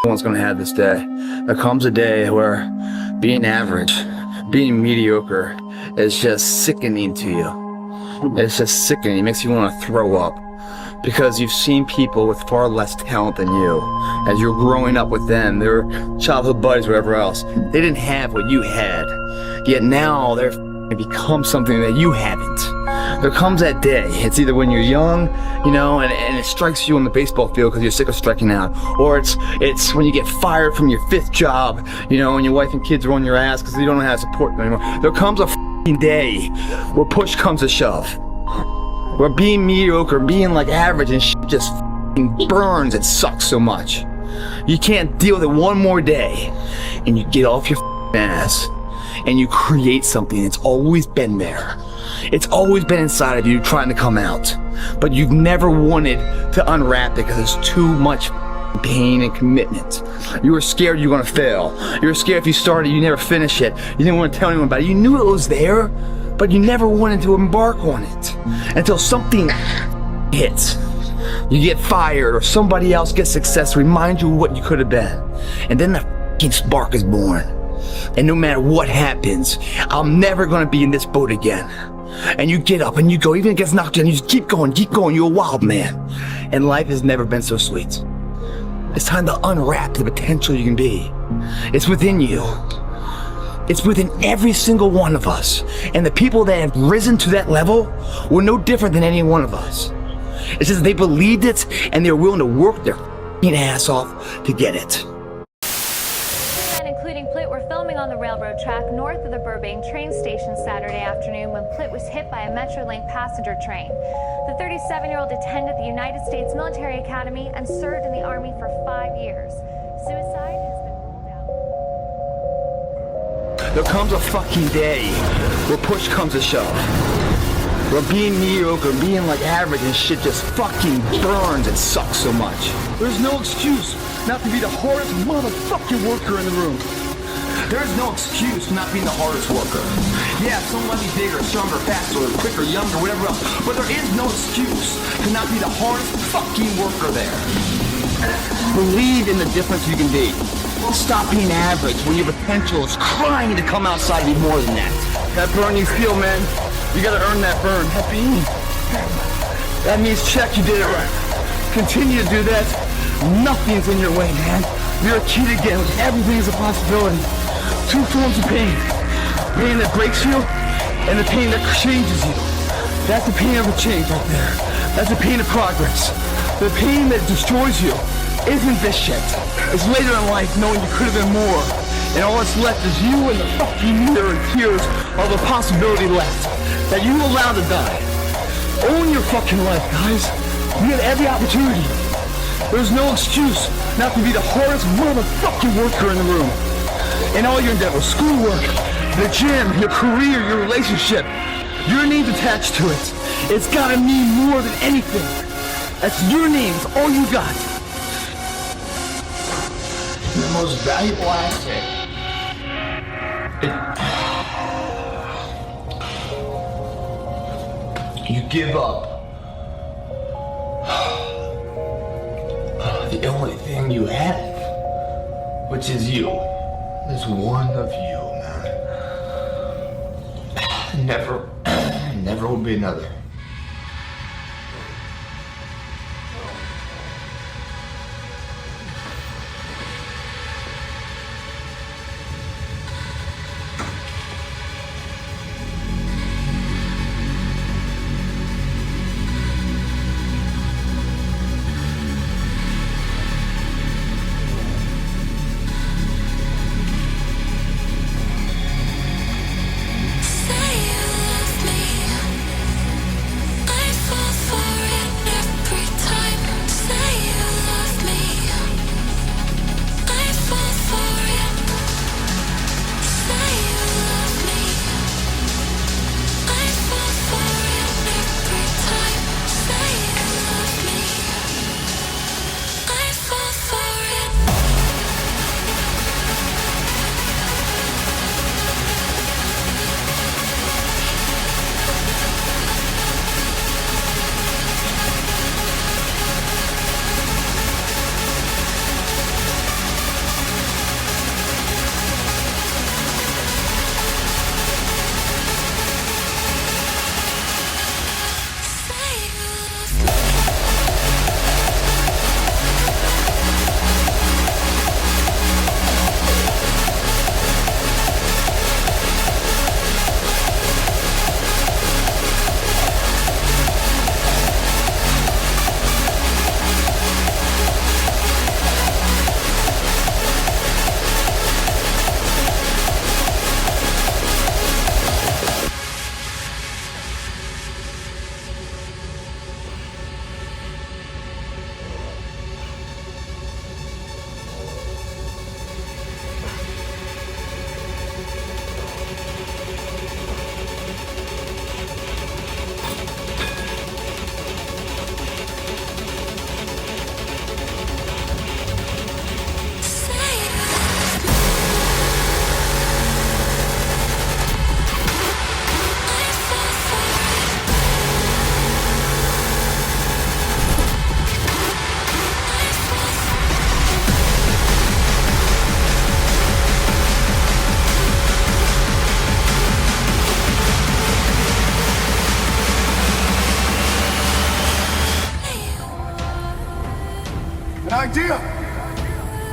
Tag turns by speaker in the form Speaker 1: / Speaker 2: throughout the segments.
Speaker 1: Everyone's gonna have this day. There comes a day where being average, being mediocre is just sickening to you. It's just sickening. It makes you want to throw up. Because you've seen people with far less talent than you. As you're growing up with them, their childhood buddies, whatever else, they didn't have what you had. Yet now they're become something that you haven't. There comes that day. It's either when you're young, you know, and it strikes you on the baseball field because you're sick of striking out, or it's when you get fired from your 5th job, you know, and your wife and kids are on your ass because you don't know how to support them anymore. There comes a day where push comes to shove. Where being mediocre, being like average and shit just burns and sucks so much. You can't deal with it one more day. And you get off your ass and you create something that's always been there. It's always been inside of you trying to come out. But you've never wanted to unwrap it because there's too much pain and commitment. You were scared you were gonna fail. You were scared if you started, you never finish it. You didn't want to tell anyone about it. You knew it was there, but you never wanted to embark on it until something hits. You get fired or somebody else gets success, remind you of what you could have been. And then the f***ing spark is born. And no matter what happens, I'm never gonna be in this boat again. And you get up and you go, even if it gets knocked down, you just keep going, you're a wild man. And life has never been so sweet. It's time to unwrap the potential you can be. It's within you. It's within every single one of us. And the people that have risen to that level were no different than any one of us. It's just they believed it and they were willing to work their f***ing ass off to get it.
Speaker 2: Men, including Plitt, were filming on the railroad track north of the Burbank train station Saturday afternoon when Plitt was hit by a Metrolink passenger train. The 37-year-old attended the United States Military Academy and served in the Army for 5 years. Suicide has been ruled out.
Speaker 1: There comes a fucking day where push comes to shove. Where being mediocre, being like average and shit just fucking burns and sucks so much. There's no excuse not to be the hardest motherfucking worker in the room. There's no excuse for not being the hardest worker. Yeah, someone might be bigger, stronger, faster, quicker, younger, whatever else, but there is no excuse to not be the hardest fucking worker there. Believe in the difference you can be. Stop being average when your potential is crying to come outside and be more than that. That burn you feel, man, you gotta earn that burn. That pain. That means check, you did it right. Continue to do that. Nothing's in your way, man. You're a kid again. Everything is a possibility. 2 forms of pain. Pain that breaks you and the pain that changes you. That's the pain of a change right there. That's the pain of progress. The pain that destroys you isn't this shit. It's later in life knowing you could have been more. And all that's left is you and the fucking mirror and tears of the possibility left that you allowed to die. Own your fucking life, guys. You have every opportunity. There's no excuse not to be the hardest motherfucking worker in the room. In all your endeavors, schoolwork, the gym, your career, your relationship, your name's attached to it. It's gotta mean more than anything. That's your name, it's all you got.
Speaker 3: The most valuable asset. You give up the only thing you have, which is you. There's one of you, man. Never will be another.
Speaker 4: An idea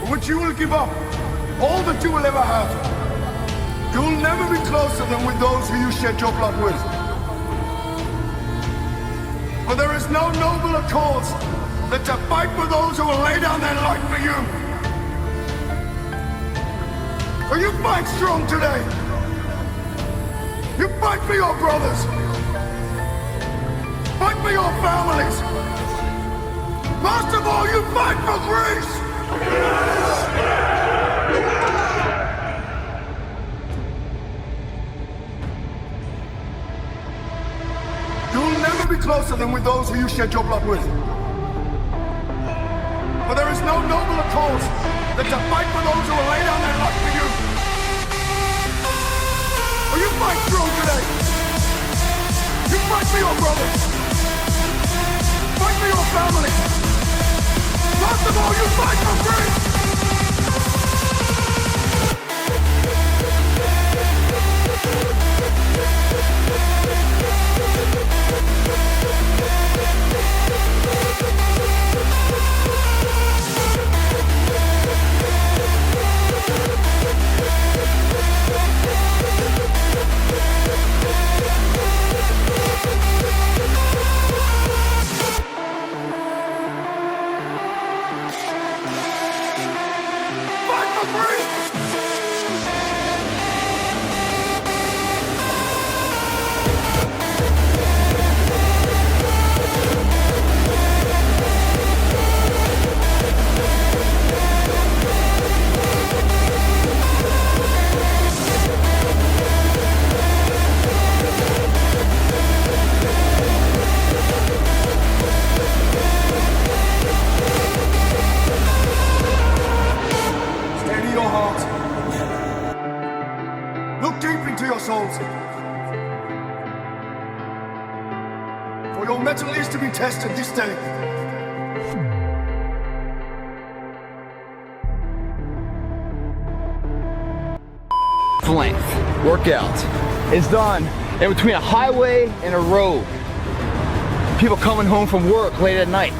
Speaker 4: for which you will give up all that you will ever have. You will never be closer than with those who you shed your blood with. For there is no nobler cause than to fight for those who will lay down their life for you. So you fight strong today. You fight for your brothers. Fight for your families. Most of all, you fight for Greece. You will never be closer than with those who you shed your blood with. For there is no nobler cause than to fight for those who will lay down their life for you. For you fight strong today. You fight for your brothers. Fight for your family. Most of all, you fight for Greece. Look deep into your souls. For your metal is to be tested this day.
Speaker 1: Length workout is done in between a highway and a road. People coming home from work late at night,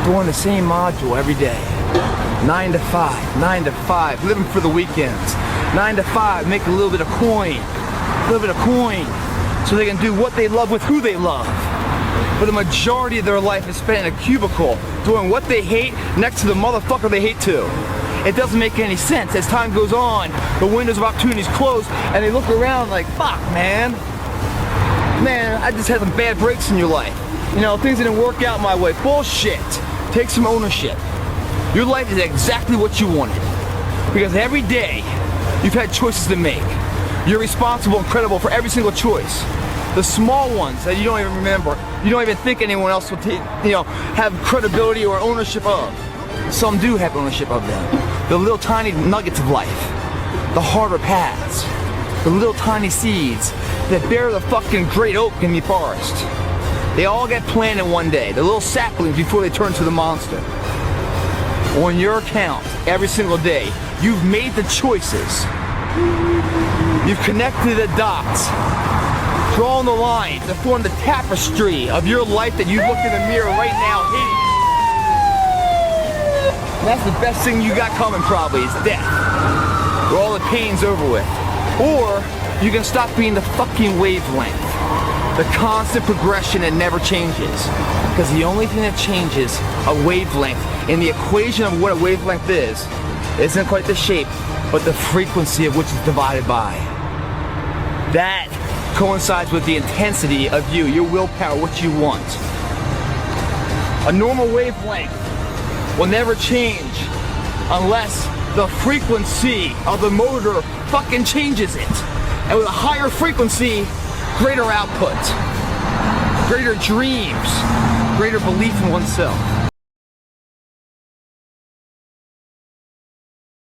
Speaker 1: doing the same module every day. 9 to 5, 9 to 5, living for the weekends. 9 to 5, make a little bit of coin, so they can do what they love with who they love. But the majority of their life is spent in a cubicle, doing what they hate next to the motherfucker they hate too. It doesn't make any sense. As time goes on, the windows of opportunities close, and they look around like, fuck, man. Man, I just had some bad breaks in your life. You know, things didn't work out my way. Bullshit. Take some ownership. Your life is exactly what you wanted. Because every day, you've had choices to make. You're responsible and credible for every single choice. The small ones that you don't even remember, you don't even think anyone else will have credibility or ownership of. Some do have ownership of them. The little tiny nuggets of life, the harder paths, the little tiny seeds that bear the fucking great oak in the forest. They all get planted one day, the little saplings before they turn to the monster. On your account, every single day, you've made the choices. You've connected the dots, drawn the lines to form the tapestry of your life that you look in the mirror right now hating. And that's the best thing you got coming probably, is death. Where all the pain's over with. Or you can stop being the fucking wavelength. The constant progression that never changes. Because the only thing that changes a wavelength in the equation of what a wavelength is isn't quite the shape, but the frequency of which it's divided by. That coincides with the intensity of you, your willpower, what you want. A normal wavelength will never change unless the frequency of the motor fucking changes it. And with a higher frequency, greater output, greater dreams, greater belief in oneself.